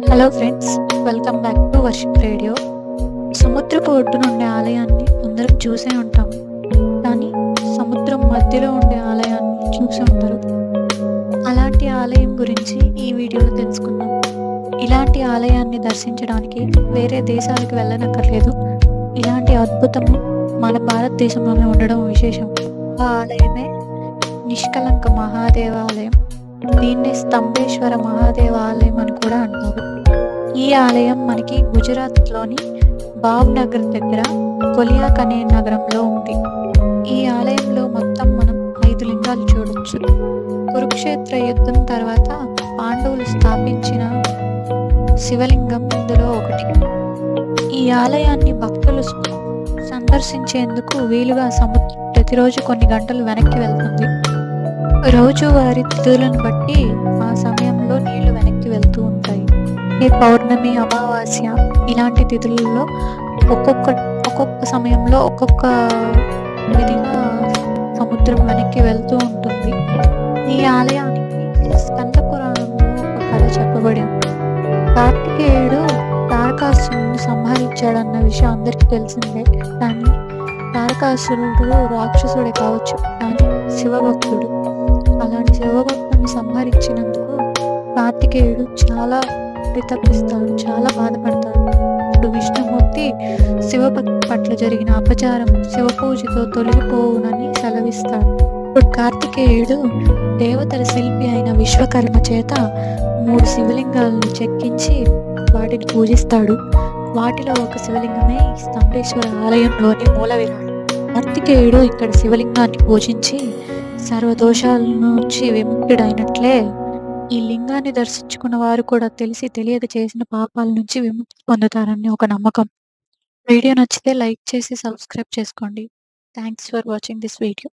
Hello friends, welcome back to worship radio. సముద్రపు ఒడ్డున ఉండే ఆలయాన్ని అందరం చూసే ఉంటాం, కానీ సముద్రం మధ్యలో ఉండే ఆలయాన్ని చూసి ఉంటారు. అలాంటి ఆలయం గురించి ఈ వీడియోలో తెలుసుకుందాం. ఇలాంటి ఆలయాన్ని దర్శించడానికి వేరే దేశాలకు వెళ్ళనక్కర్లేదు. ఇలాంటి అద్భుతము మన భారతదేశంలోనే ఉండడం విశేషం. ఆ ఆలయమే నిష్కలంక మహాదేవాలయం. దీన్నే స్తంభేశ్వర మహాదేవాలయం అని కూడా అంటారు. ఈ ఆలయం మనకి గుజరాత్లోని భావ్నగర్ దగ్గర కొలియాక్ అనే నగరంలో ఉంది. ఈ ఆలయంలో మొత్తం మనం 5 లింగాలు చూడొచ్చు. కురుక్షేత్ర యుద్ధం తర్వాత పాండవులు స్థాపించిన శివలింగం ఇందులో ఒకటి. ఈ ఆలయాన్ని భక్తులు సందర్శించేందుకు వీలుగా సముద్రం ప్రతిరోజు కొన్ని గంటలు వెనక్కి వెళ్తుంది. రోజువారీ తిథులను బట్టి ఆ సమయంలో నీళ్లు వెనక్కి వెళ్తూ ఉంటాయి. ఈ పౌర్ణమి, అమావాస్య ఇలాంటి తిథులలో ఒక్కొక్క సమయంలో ఒక్కొక్క విధిగా సముద్రం వెనక్కి వెళ్తూ ఉంటుంది. ఈ ఆలయానికి స్కంద పురాణంలో ఒక కథ చెప్పబడి ఉంది. కార్తికేయుడు తారకాసురుడిని సంహరించాడన్న విషయం అందరికీ తెలిసిందే. కానీ తారకాసురుడు రాక్షసుడే కావచ్చు, కానీ శివభక్తుడు. అలాంటి శివభక్తుని సంహరించినందుకు కార్తికేయుడు చాలా పరితపిస్తాడు, చాలా బాధపడతాడు. ఇప్పుడు విష్ణుమూర్తి శివభక్తి పట్ల జరిగిన అపచారం శివపూజతో తొలగిపోవునని సెలవిస్తాడు. ఇప్పుడు కార్తికేయుడు దేవతల శిల్పి అయిన విశ్వకర్మ చేత 3 శివలింగాలను చెక్కించి వాటిని పూజిస్తాడు. వాటిలో ఒక శివలింగమే స్తంభేశ్వర ఆలయంలోని మూల విరాట్. కార్తికేయుడు ఇక్కడ శివలింగాన్ని పూజించి సర్వదోషాల నుంచి విముక్తుడైనట్లే ఈ లింగాన్ని దర్శించుకున్న వారు కూడా తెలిసి తెలియక చేసిన పాపాల నుంచి విముక్తి పొందుతారని ఒక నమ్మకం. వీడియో నచ్చితే లైక్ చేసి సబ్స్క్రైబ్ చేసుకోండి. Thanks for watching this video.